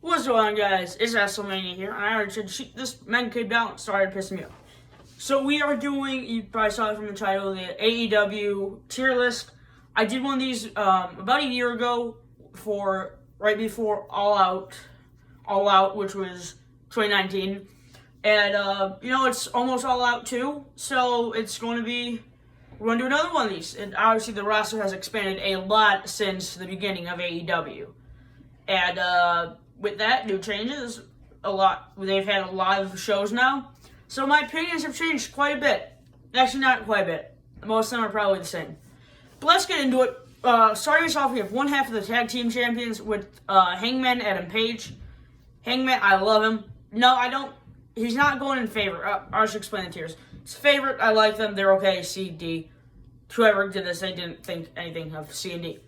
What's going on, guys? It's WrestleMania here, and I already said this man came down started pissing me off. So we are doing, you probably saw it from the title, the AEW Tier List. I did one of these about a year ago right before All Out, which was 2019. And, it's almost All Out too, so we're going to do another one of these. And obviously the roster has expanded a lot since the beginning of AEW. And, with that, new changes, a lot. They've had a lot of shows now. So my opinions have changed quite a bit. Actually, not quite a bit. Most of them are probably the same. But let's get into it. Starting us off, we have one half of the tag team champions with Hangman Adam Page. Hangman, I love him. No, I don't. He's not going in favor. I should explain the tiers. His favorite, I like them. They're okay. C, D. Whoever did this, they didn't think anything of C and D.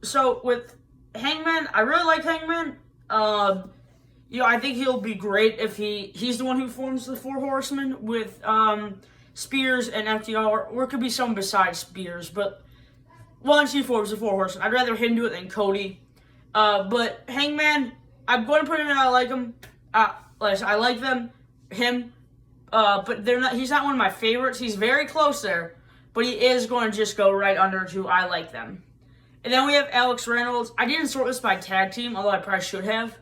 So with Hangman, I really like Hangman. I think he'll be great if he's the one who forms the Four Horsemen with Spears and FTR, or it could be someone besides Spears. But once he forms the Four Horsemen, I'd rather him do it than Cody. But Hangman, I'm going to put him in. I like him. I like him. But he's not one of my favorites. He's very close there, but he is going to just go right under to I like them. And then we have Alex Reynolds. I didn't sort this by tag team, although I probably should have.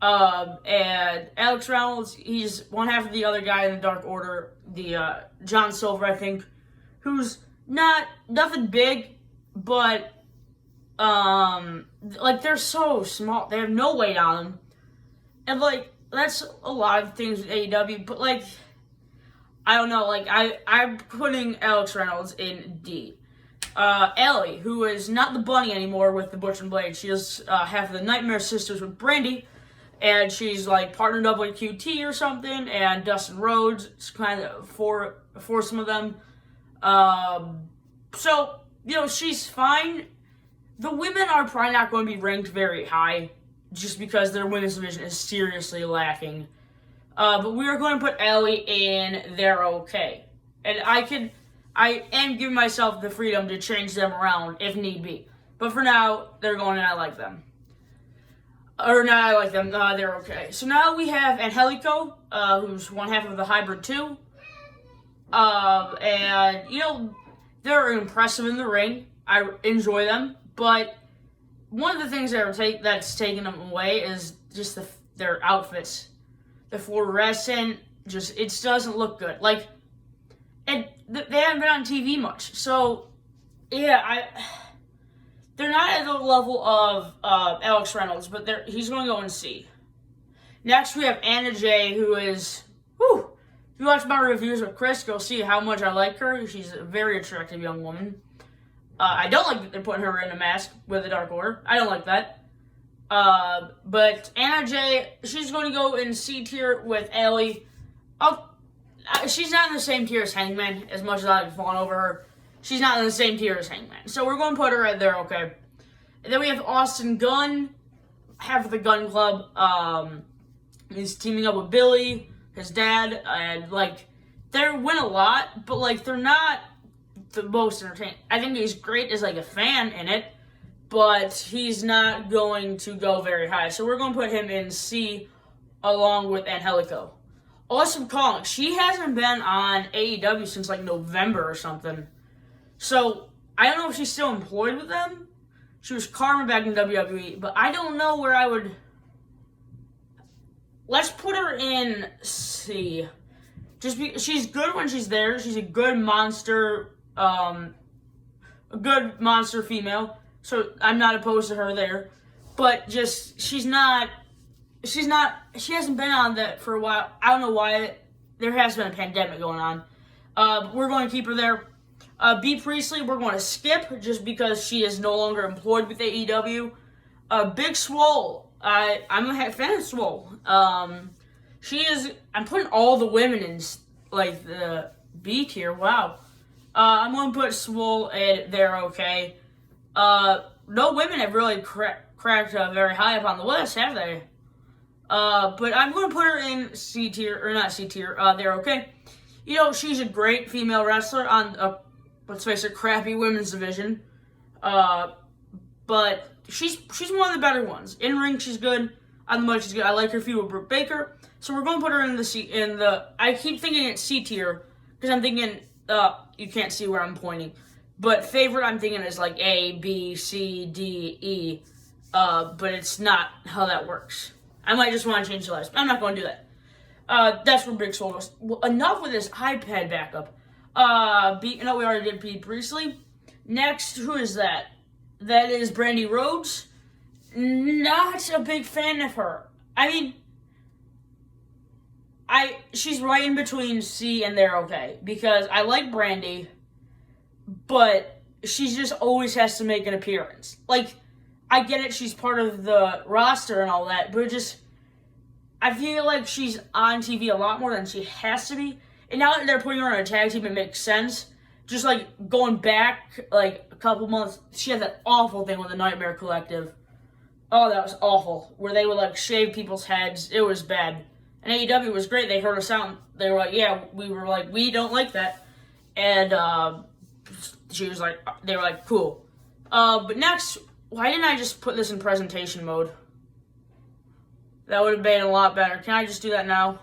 And Alex Reynolds, he's one half of the other guy in the Dark Order, the John Silver, I think, who's nothing big, but they're so small. They have no weight on them. And that's a lot of things with AEW, but I don't know, I'm putting Alex Reynolds in D. Ellie, who is not the bunny anymore with the Butch and Blade. She is half of the Nightmare Sisters with Brandy, and she's partnered up with QT or something, and Dustin Rhodes. It's kind of for some of them. So she's fine. The women are probably not going to be ranked very high, just because their women's division is seriously lacking. But we are going to put Ellie in They're Okay, and I am giving myself the freedom to change them around if need be. But for now, they're going and I like them. Or not I like them, they're okay. So now we have Angelico, who's one half of the Hybrid 2. They're impressive in the ring. I enjoy them. But one of the things that's taking them away is just their outfits. The fluorescent, it doesn't look good. And they haven't been on TV much. So, yeah, they're not at the level of Alex Reynolds, but he's going to go and C. Next, we have Anna Jay, who is, if you watch my reviews with Chris, go see how much I like her. She's a very attractive young woman. I don't like that they're putting her in a mask with the Dark Order. I don't like that. But Anna Jay, she's going to go in C tier with Ellie. She's not in the same tier as Hangman, as much as I've fallen over her. She's not in the same tier as Hangman. So we're going to put her right there, okay. And then we have Austin Gunn, half of the Gunn Club. He's teaming up with Billy, his dad, and, they win a lot, but, they're not the most entertaining. I think he's great as, a fan in it, but he's not going to go very high. So we're going to put him in C along with Angelico. Awesome Calling. She hasn't been on AEW since November or something. So I don't know if she's still employed with them. She was Karma back in WWE, but I don't know where I would. Let's put her in C. She's good when she's there. She's a good monster, female. So I'm not opposed to her there, but she hasn't been on that for a while. I don't know why. There has been a pandemic going on. We're going to keep her there. B. Priestley, we're going to skip just because she is no longer employed with AEW. Big Swole, I'm a fan of Swole. I'm putting all the women in, the B tier. Wow. I'm going to put Swole in They're Okay. No women have really cracked very high up on the list, have they? But I'm going to put her in C tier, or not C tier, They're Okay. She's a great female wrestler on let's face it, crappy women's division. But she's one of the better ones. In ring, she's good. On the mic, she's good. I like her feud with Britt Baker. So we're going to put her in the. I keep thinking it's C tier because I'm thinking you can't see where I'm pointing, but favorite I'm thinking is like A, B, C, D, E, but it's not how that works. I might just want to change the list. I'm not going to do that. That's where Big Swole goes. Well, enough with this iPad backup. We already did Pete Priestley. Next, who is that? That is Brandy Rhodes. Not a big fan of her. I mean, she's right in between C and they're okay. Because I like Brandy, but she just always has to make an appearance. Like, I get it, she's part of the roster and all that, but I feel like she's on TV a lot more than she has to be. And now that they're putting her in a tag team, it makes sense. Just like going back like a couple months, she had that awful thing with the Nightmare Collective. Oh, that was awful. Where they would like shave people's heads. It was bad. And AEW was great. They heard us out. They were like, yeah, we don't like that. And she was like, they were like, cool. But next, why didn't I just put this in presentation mode? That would have been a lot better. Can I just do that now?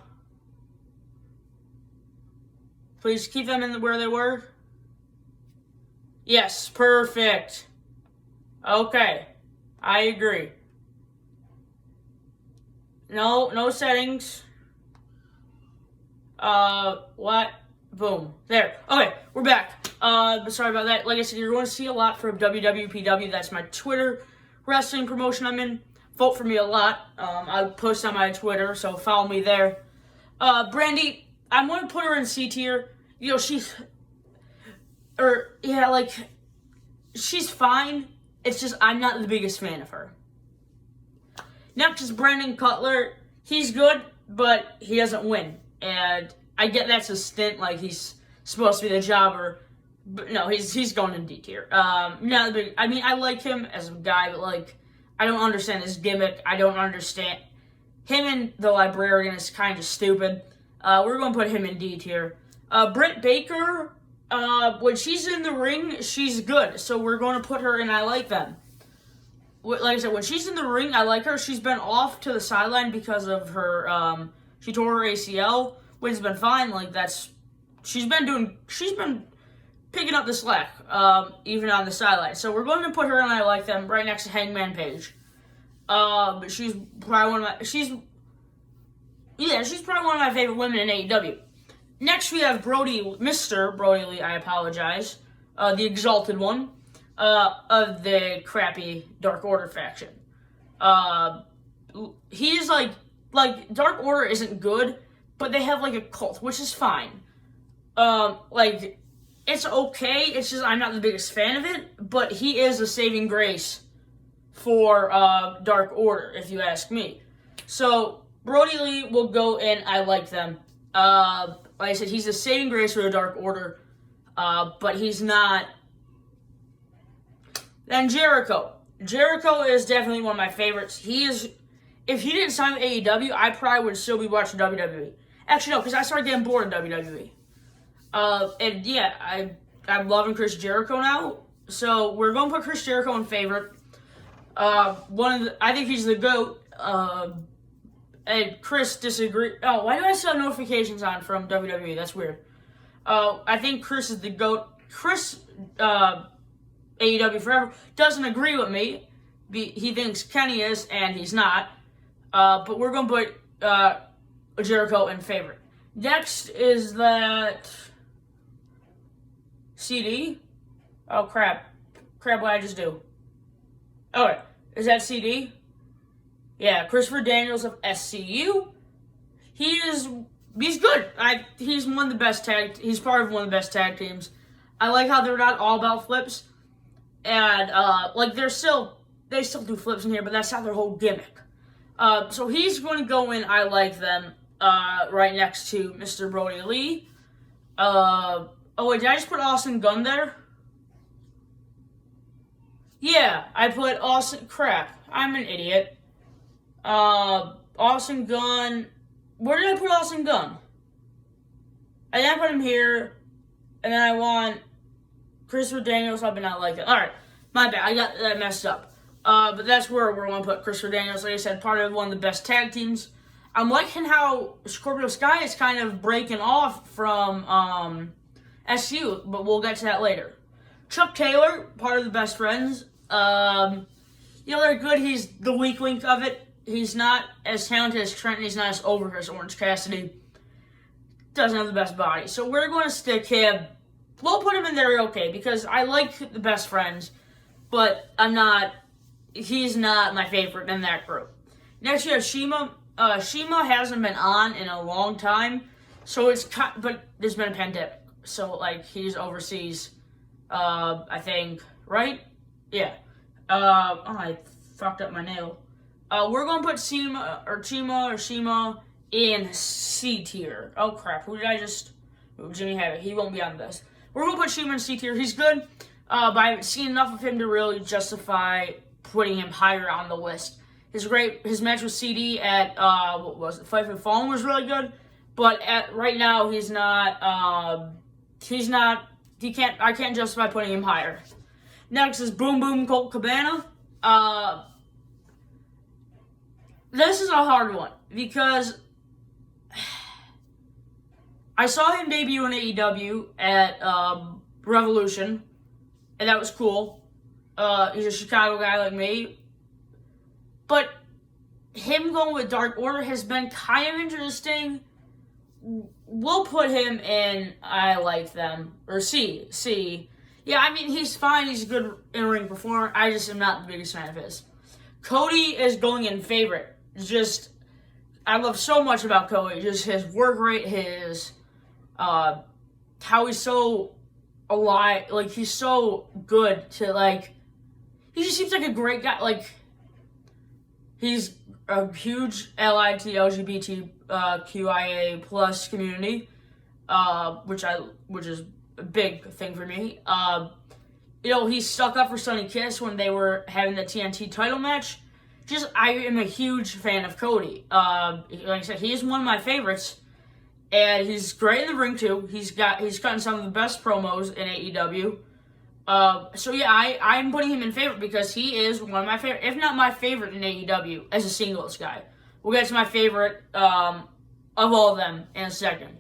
Please keep them in where they were. Yes, perfect. Okay, I agree. No settings. What? Boom. There. Okay, we're back. Sorry about that. Like I said, you're going to see a lot from WWPW. That's my Twitter wrestling promotion I'm in. Vote for me a lot. I post on my Twitter, so follow me there. Brandy, I'm going to put her in C tier. You know, she's fine. It's just I'm not the biggest fan of her. Next is Brandon Cutler. He's good, but he doesn't win. And I get that's a stint, like he's supposed to be the jobber. But no, he's going in D tier. Not the big. I mean, I like him as a guy, but like I don't understand his gimmick. I don't understand him and the librarian is kind of stupid. We're going to put him in D tier. Britt Baker, when she's in the ring, she's good. So we're going to put her in I like them. Like I said, when she's in the ring, I like her. She's been off to the sideline because of her, she tore her ACL, which has been fine. Like she's been picking up the slack, even on the sideline. So we're going to put her in I like them right next to Hangman Page. But she's probably she's probably one of my favorite women in AEW. Next, we have Mr. Brody Lee, I apologize, the Exalted One, of the crappy Dark Order faction. He's like, Dark Order isn't good, but they have, like, a cult, which is fine. It's okay, it's just I'm not the biggest fan of it, but he is a saving grace for, Dark Order, if you ask me. So, Brody Lee will go in, I like them. Like I said, he's a saving grace for the Dark Order, but he's not. Then Jericho. Jericho is definitely one of my favorites. If he didn't sign with AEW, I probably would still be watching WWE. Actually, no, because I started getting bored in WWE. And yeah, I'm loving Chris Jericho now. So we're going to put Chris Jericho in favorite. I think he's the GOAT. And Chris disagreed. Oh, why do I still have notifications on from WWE? That's weird. I think Chris is the GOAT. Chris, AEW Forever, doesn't agree with me. He thinks Kenny is, and he's not. But we're going to put Jericho in favorite. Next is that CD. Oh, crap. What did I just do? Okay. Is that CD? Yeah, Christopher Daniels of SCU. He's good. He's one of the best he's part of one of the best tag teams. I like how they're not all about flips. And they still do flips in here, but that's not their whole gimmick. So he's going to go in I like them right next to Mr. Brody Lee. Oh wait, did I just put Austin Gunn there? Yeah, I put Austin. Crap, I'm an idiot. Austin Gunn. Where did I put Austin Gunn? I then put him here, and then I want Christopher Daniels up and not like it. Alright, my bad. I got that messed up. But that's where we're going to put Christopher Daniels. Like I said, part of one of the best tag teams. I'm liking how Scorpio Sky is kind of breaking off from SU, but we'll get to that later. Chuck Taylor, part of the best friends. They're good. He's the weak link of it. He's not as talented as Trent, and he's not as over as Orange Cassidy. Doesn't have the best body. So we're going to stick him. We'll put him in there okay, because I like the best friends, but he's not my favorite in that group. Next you have Shima. Shima hasn't been on in a long time, but there's been a pandemic. So, he's overseas, I think, right? Yeah. I fucked up my nail. We're going to put Shima in C tier. Oh, crap. Who did I just... Jimmy Havoc. He won't be on this. We're going to put Shima in C tier. He's good, but I haven't seen enough of him to really justify putting him higher on the list. His match with CD at, Fight for the Fallen was really good, but right now I can't justify putting him higher. Next is Boom Boom Colt Cabana. This is a hard one, because I saw him debut in AEW at Revolution, and that was cool. He's a Chicago guy like me. But him going with Dark Order has been kind of interesting. We'll put him in I like them. Or C. Yeah, I mean, he's fine. He's a good in-ring performer. I just am not the biggest fan of his. Cody is going in favorite. I love so much about Cody. Just his work rate, his... how he's so alive. He's so good to, he just seems like a great guy. He's a huge ally to the LGBTQIA plus community, which is a big thing for me. He stuck up for Sonny Kiss when they were having the TNT title match. I am a huge fan of Cody. Like I said, he is one of my favorites, and he's great in the ring too. He's gotten some of the best promos in AEW. I'm putting him in favorite because he is one of my favorite, if not my favorite in AEW as a singles guy. We'll get to my favorite of all of them in a second.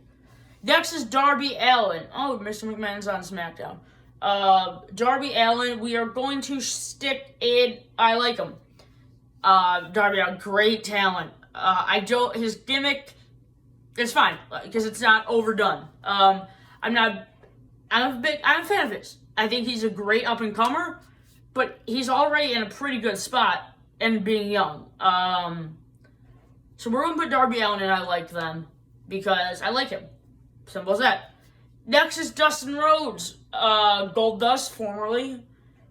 Next is Darby Allin. Oh, Mr. McMahon's on SmackDown. Darby Allin, we are going to stick in. I like him. Darby Allin, great talent. His gimmick is fine because it's not overdone. I'm a fan of his. I think he's a great up-and-comer, but he's already in a pretty good spot and being young. So we're going to put Darby Allin in I like them because I like him. Simple as that. Next is Dustin Rhodes. Goldust, formerly.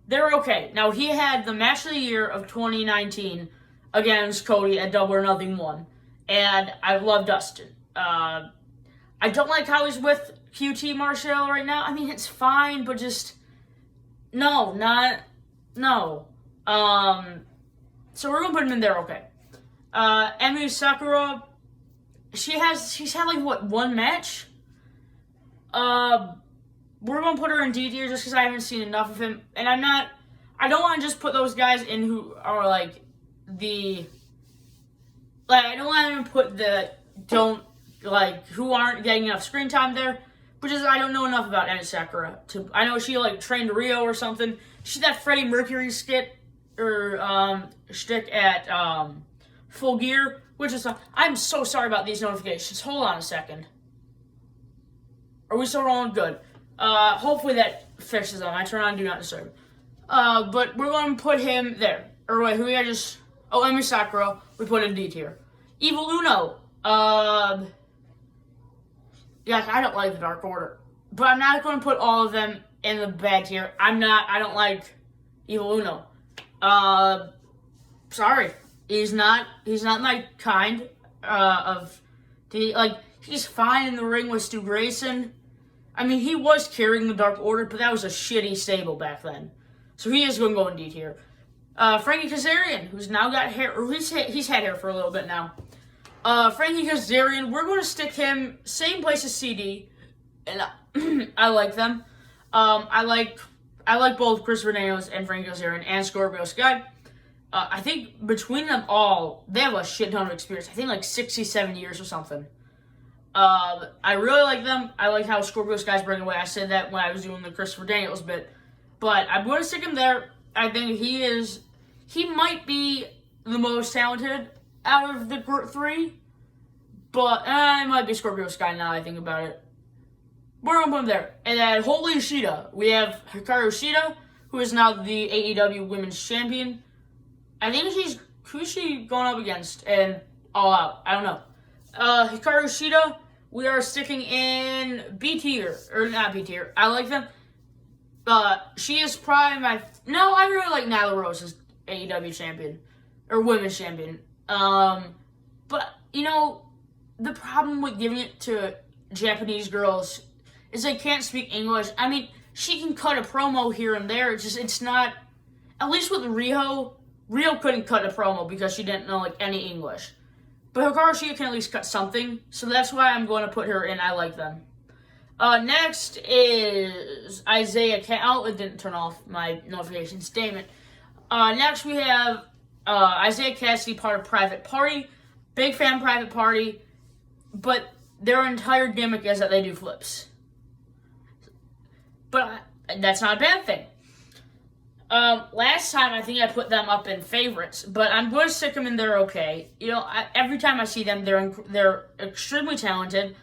They're okay. Now, he had the match of the year of 2019 against Cody at Double or Nothing 1, and I love Dustin. I don't like how he's with QT Marshall right now. I mean, it's fine, but just... No. So we're going to put him in there, okay. Emi Sakura, she's had, one match? We're going to put her in D tier just because I haven't seen enough of him. And I don't want to just put those guys in who are, I don't want to put who aren't getting enough screen time there. But just, I don't know enough about Emi Sakura. I know she, trained Rio or something. She did that Freddie Mercury shtick at, Full Gear, which is, I'm so sorry about these notifications. Hold on a second. Are we still rolling? Good. Hopefully that fixes them. I turn on Do Not Disturb. But we're going to put him there. Or wait, Emi Sakura, we put in D tier. Evil Uno, yeah, I don't like the Dark Order. But I'm not going to put all of them in the bad tier. I don't like Evil Uno. Sorry. He's not my kind he's fine in the ring with Stu Grayson. I mean, he was carrying the Dark Order, but that was a shitty stable back then. So he is going to go in D tier. Frankie Kazarian, who's now got hair, or he's had hair for a little bit now. Frankie Kazarian, we're going to stick him same place as CD, and I like them. I like both Chris Daniels and Frankie Kazarian and Scorpio Sky. I think between them all, they have a shit ton of experience. I think like 67 years or something. I really like them. I like how Scorpio Sky's breaking away. I said that when I was doing the Christopher Daniels bit. But I'm going to stick him there. I think he might be the most talented out of the three. But it might be Scorpio Sky now that I think about it. We're going to put him there. And then Holy Ishida. We have Hikaru Shida, who is now the AEW Women's Champion. I think who's she going up against? And All Out. I don't know. Hikaru Shida, we are sticking in B tier. Or not B tier. I like them. She is probably I really like Nyla Rose as AEW champion. Or Women's Champion. But, the problem with giving it to Japanese girls is they can't speak English. I mean, she can cut a promo here and there. It's not, at least with Rio couldn't cut a promo because she didn't know, any English. But Hikaru Shida can at least cut something, so that's why I'm going to put her in. I like them. Next is Isaiah it didn't turn off my notifications, damn it. Next we have Isaiah Cassidy, part of Private Party. Big fan of Private Party, but their entire gimmick is that they do flips. But that's not a bad thing. Last time I think I put them up in favorites, but I'm going to stick them in there okay. Every time I see them, they're extremely talented,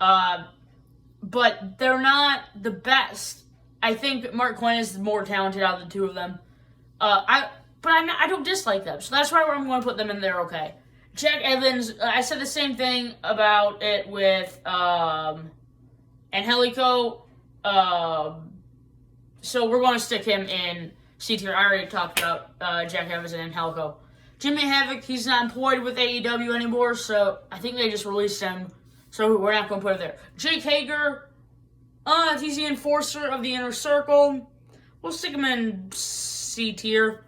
but they're not the best. I think Mark Quinn is more talented out of the two of them. I don't dislike them, so that's why I'm going to put them in there okay. Jack Evans, I said the same thing about it with Angelico. So we're going to stick him in C tier. I already talked about Jack Evans and Angelico. Jimmy Havoc, he's not employed with AEW anymore, so I think they just released him. So we're not going to put it there. Jake Hager, he's the enforcer of the Inner Circle. We'll stick him in C tier.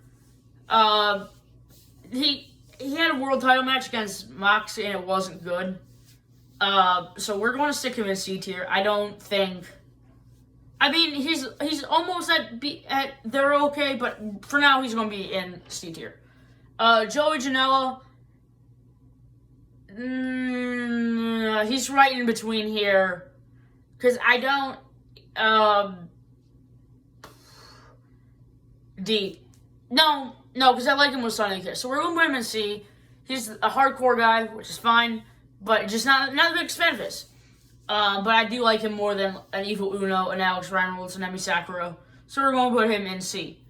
He had a world title match against Moxley and it wasn't good. So we're going to stick him in C tier. I don't think. I mean, he's almost at they're okay, but for now he's going to be in C tier. Joey Janela, he's right in between here, because I don't. D. No, because I like him with Sonny Kiss. So we're going to put him in C. He's a hardcore guy, which is fine, but just not a big fan of his. But I do like him more than an Evil Uno, an Alex Reynolds, and Emi Sakura. So we're going to put him in C.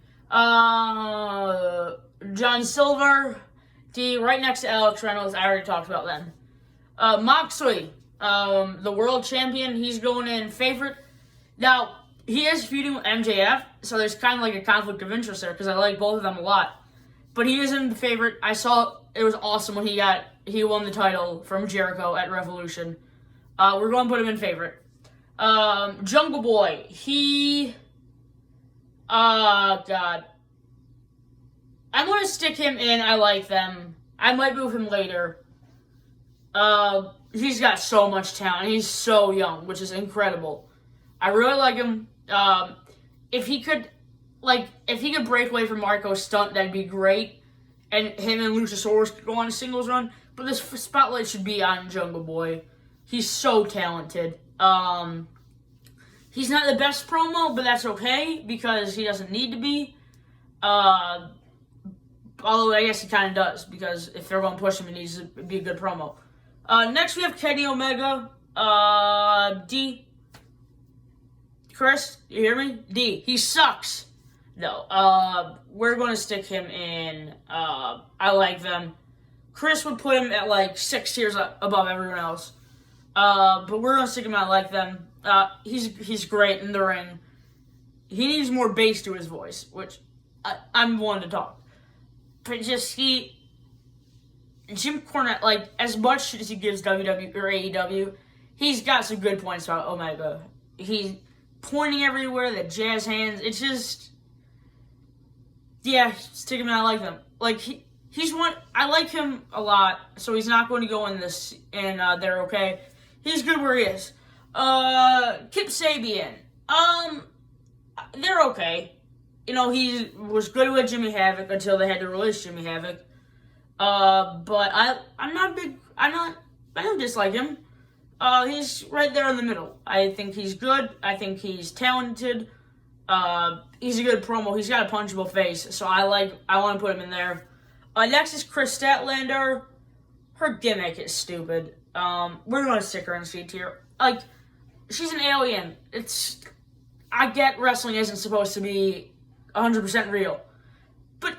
John Silver, D, right next to Alex Reynolds. I already talked about them. Moxley, the world champion, he's going in favorite. Now, he is feuding with MJF, so there's kind of like a conflict of interest there because I like both of them a lot. But he is in the favorite. I saw it was awesome when he won the title from Jericho at Revolution. We're going to put him in favorite. Jungle Boy, God. I'm going to stick him in. I like them. I might move him later. He's got so much talent. He's so young, which is incredible. I really like him. If he could break away from Marco's stunt, that'd be great. And him and Luchasaurus could go on a singles run. But this spotlight should be on Jungle Boy. He's so talented. He's not the best promo, but that's okay because he doesn't need to be. Although I guess he kind of does because if they're going to push him, it needs to be a good promo. Next we have Kenny Omega. D. Chris, you hear me? D. He sucks. No. We're going to stick him in. I like them. Chris would put him at 6 tiers above everyone else. But we're going to stick him out. I like them. He's great in the ring. He needs more bass to his voice, which I'm willing to talk. But just Jim Cornette, as much as he gives WWE or AEW, he's got some good points about Omega. He's pointing everywhere, the jazz hands. It's just, yeah, stick him in. I like them. He's one. I like him a lot, so he's not going to go in this. And they're okay. He's good where he is. Kip Sabian. They're okay. he was good with Jimmy Havoc until they had to release Jimmy Havoc. But I'm not big. I don't dislike him. He's right there in the middle. I think he's good. I think he's talented. He's a good promo. He's got a punchable face, so I want to put him in there. Next is Chris Statlander. Her gimmick is stupid. We're going to stick her in C tier. Like, she's an alien. I get wrestling isn't supposed to be 100% real, but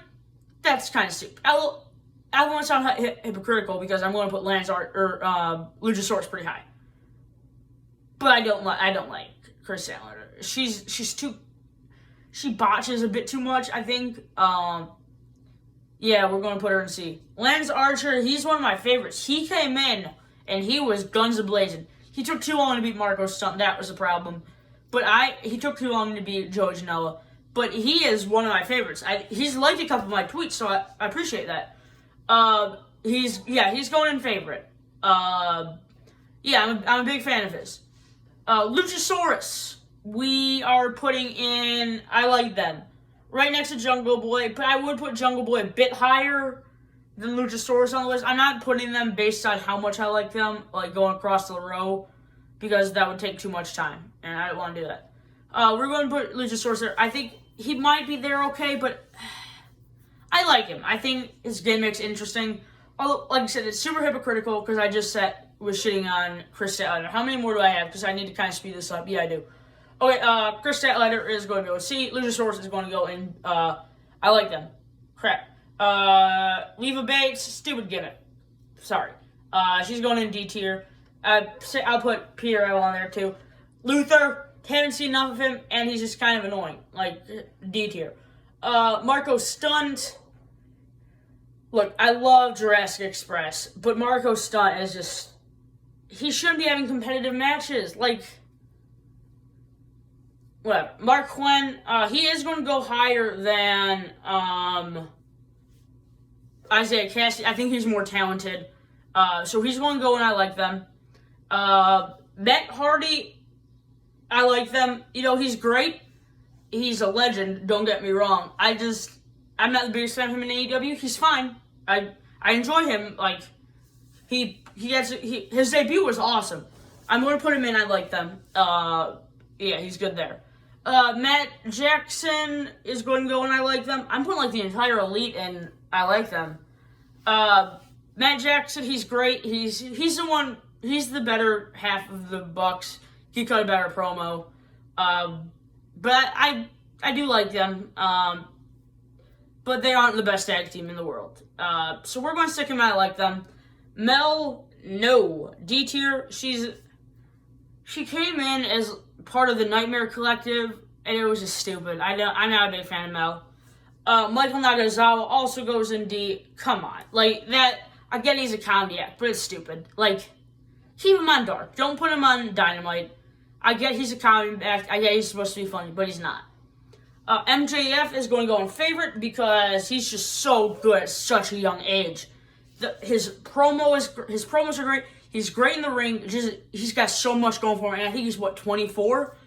that's kind of stupid. I want to sound hypocritical because I'm going to put Luchasaurus pretty high, but I don't like Chris Statlander. She botches a bit too much, I think. Yeah, we're going to put her in C. Lance Archer, he's one of my favorites. He came in, and he was guns a-blazing. He took too long to beat Marco Stunt. That was a problem. But he took too long to beat Joey Janela. But he is one of my favorites. He's liked a couple of my tweets, so I appreciate that. He's going in favorite. I'm a big fan of his. Luchasaurus, we are putting in, I like them. Right next to Jungle Boy, but I would put Jungle Boy a bit higher than Luchasaurus on the list. I'm not putting them based on how much I like them, like going across the row, because that would take too much time, and I don't want to do that. We're going to put Luchasaurus there. I think he might be there okay, but I like him. I think his gimmick's interesting. Although, like I said, it's super hypocritical because I just was shitting on Chris Statlander. How many more do I have? Because I need to kind of speed this up. Yeah, I do. Okay, Chris Statlander is going to go in C. Luchasaurus is going to go in, I like them. Crap. Leva Bates, stupid gimmick. Sorry. She's going in D tier. I'll put Peter Evil on there too. Luther, haven't seen enough of him, and he's just kind of annoying. Like, D tier. Marco Stunt. Look, I love Jurassic Express, but Marco Stunt is just, he shouldn't be having competitive matches. Like, whatever. Mark Quinn, he is going to go higher than Isaiah Cassidy. I think he's more talented. So he's going to go, and I like them. Matt Hardy, I like them. He's great. He's a legend, don't get me wrong. I'm not the biggest fan of him in AEW. He's fine. I enjoy him. Like, his debut was awesome. I'm going to put him in. I like them. Yeah, he's good there. Matt Jackson is going to go, and I like them. I'm putting, like, the entire Elite, and I like them. Matt Jackson, he's great. He's the better half of the Bucks. He cut a better promo. But I do like them. But they aren't the best tag team in the world. So we're going to stick them out. I like them. Mel, no. D tier, she came in as part of the Nightmare Collective, and it was just stupid. I'm not a big fan of Mel. Michael Nagasawa also goes in D. Come on. Like, that, I get he's a comedy act, but it's stupid. Like, keep him on Dark. Don't put him on Dynamite. I get he's a comedy act. I get he's supposed to be funny, but he's not. MJF is going to go in favorite because he's just so good at such a young age. His promos are great. He's great in the ring. He's got so much going for him, and I think he's 24,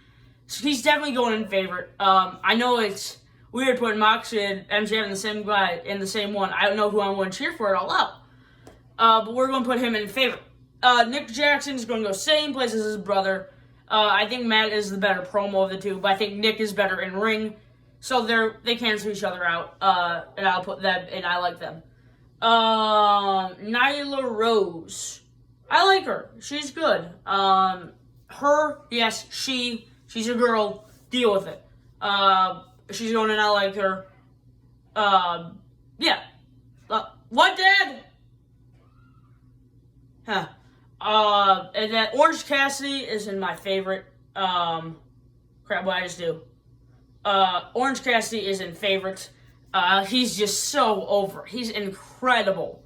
so he's definitely going in favorite. I know it's weird putting Moxley and MJF in the same one. I don't know who I'm going to cheer for it all out. But we're going to put him in favorite. Nick Jackson is going to go same place as his brother. I think Matt is the better promo of the two, but I think Nick is better in ring. So they cancel each other out, and I'll put them, and I like them. Nyla Rose. I like her. She's good. Yes, she's a girl. Deal with it. She's going, and I like her. Yeah. What, Dad? Huh. And then Orange Cassidy is in my favorite. Crap, what I just do. Orange Cassidy is in favorites. He's just so over. He's incredible.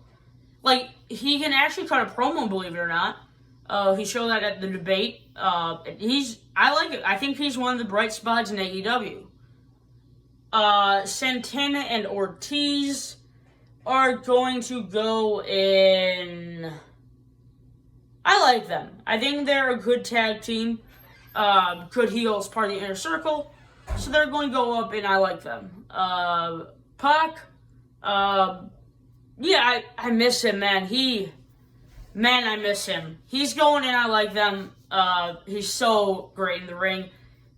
Like, he can actually cut a promo, believe it or not. He showed that at the debate. I like it. I think he's one of the bright spots in AEW. Santana and Ortiz are going to go in. I like them. I think they're a good tag team. Good heels, part of the Inner Circle. So they're going to go up, and I like them. Pac, yeah, I miss him, man. I miss him. He's going, and I like them. He's so great in the ring.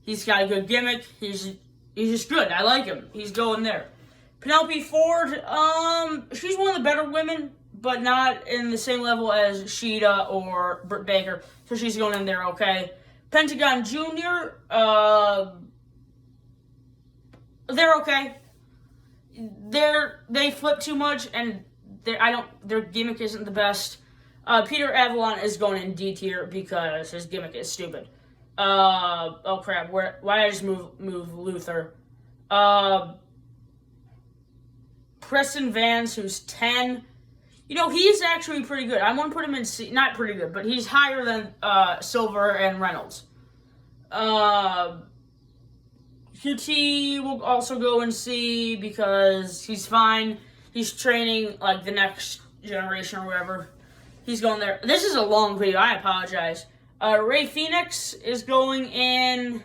He's got a good gimmick. He's just good. I like him. He's going there. Penelope Ford, she's one of the better women, but not in the same level as Sheeta or Britt Baker, so she's going in there, okay. Pentagon Jr., they're okay. They flip too much, and their gimmick isn't the best. Peter Avalon is going in D tier because his gimmick is stupid. Oh crap, why did I just move Luther? Preston Vance, who's 10. You know, he's actually pretty good. I want to put him in C, not pretty good, but he's higher than Silver and Reynolds. QT will also go in C because he's fine. He's training like the next generation or whatever. He's going there. This is a long video. I apologize. Ray Phoenix is going in.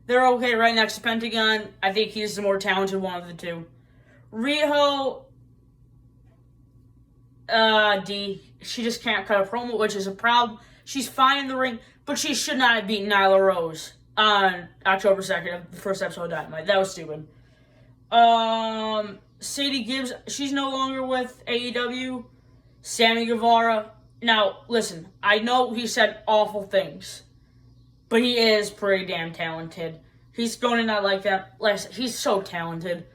They're okay right next to Pentagon. I think he's the more talented one of the two. Riho, D. She just can't cut a promo, which is a problem. She's fine in the ring, but she should not have beaten Nyla Rose on October 2nd, the first episode of Dynamite. That was stupid. Sadie Gibbs, she's no longer with AEW. Sammy Guevara. Now, listen, I know he said awful things, but he is pretty damn talented. He's going to not like that. He's so talented.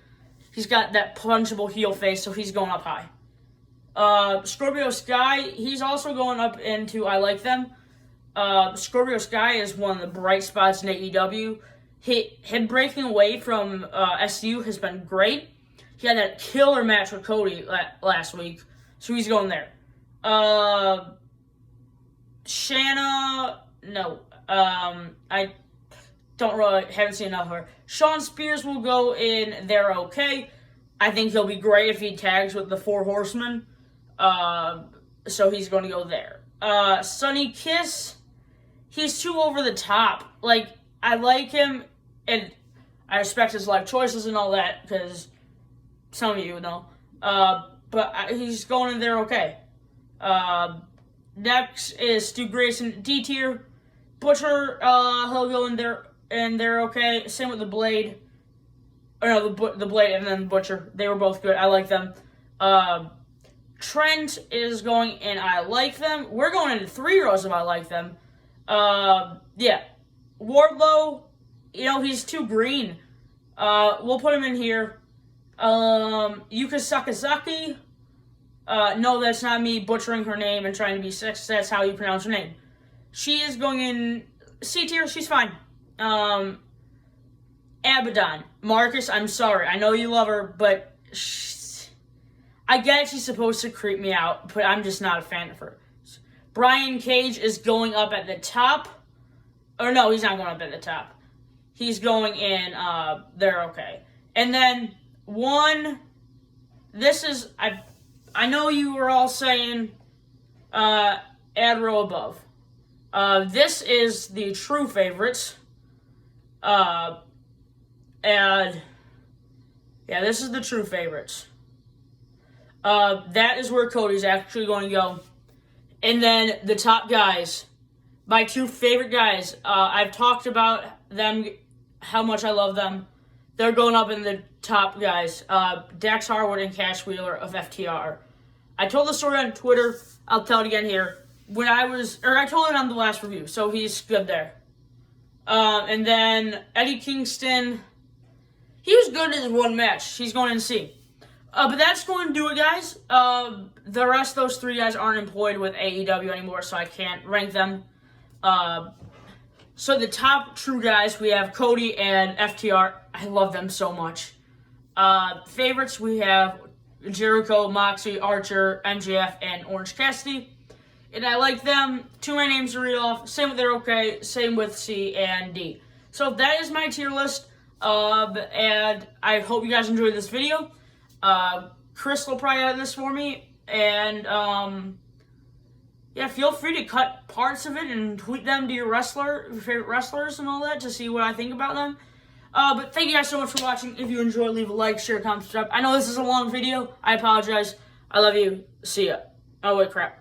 He's got that punchable heel face, so he's going up high. Scorpio Sky, he's also going up into I like them. Scorpio Sky is one of the bright spots in AEW. Him breaking away from SU has been great. He had that killer match with Cody last week, so he's going there. Shanna, no. I haven't seen enough of her. Sean Spears will go in They're Okay. I think he'll be great if he tags with the Four Horsemen. So he's going to go there. Sonny Kiss, he's too over the top. Like, I like him, and I respect his life choices and all that, because some of you know. But he's going in They're Okay. Next is Stu Grayson, D tier. Butcher, he'll go in there, and They're Okay. Same with the Blade. Or no, the Blade and then the Butcher. They were both good. I like them. Trent is going in I like them. We're going into 3 rows of I like them. Yeah. Wardlow, you know, he's too green. We'll put him in here. Yuka Sakazaki. No, that's not me butchering her name and trying to be sexist. That's how you pronounce her name. She is going in C tier. She's fine. Abaddon. Marcus, I'm sorry. I know you love her, but I get she's supposed to creep me out, but I'm just not a fan of her. Brian Cage is going up at the top. Or no, he's not going up at the top. He's going in, They're Okay. And then this is, I know you were all saying, add row above. This is the true favorites. And yeah, this is the true favorites. That is where Cody's actually going to go. And then the top guys, my 2 favorite guys, I've talked about them, how much I love them. They're going up in the top guys. Dax Harwood and Cash Wheeler of FTR. I told the story on Twitter. I'll tell it again here. I told it on the last review, so he's good there. And then Eddie Kingston, he was good in his one match. He's going in C. But that's going to do it, guys. The rest of those 3 guys aren't employed with AEW anymore, so I can't rank them. So the top true guys, we have Cody and FTR. I love them so much. Favorites, we have Jericho, Moxley, Archer, MJF, and Orange Cassidy. And I like them. Too many names to read off. Same with They're Okay. Same with C and D. So that is my tier list. And I hope you guys enjoyed this video. Chris will probably edit this for me. And, yeah, feel free to cut parts of it and tweet them to your favorite wrestlers and all that to see what I think about them. But thank you guys so much for watching. If you enjoyed, leave a like, share, comment, subscribe. I know this is a long video. I apologize. I love you. See ya. Oh, wait, crap.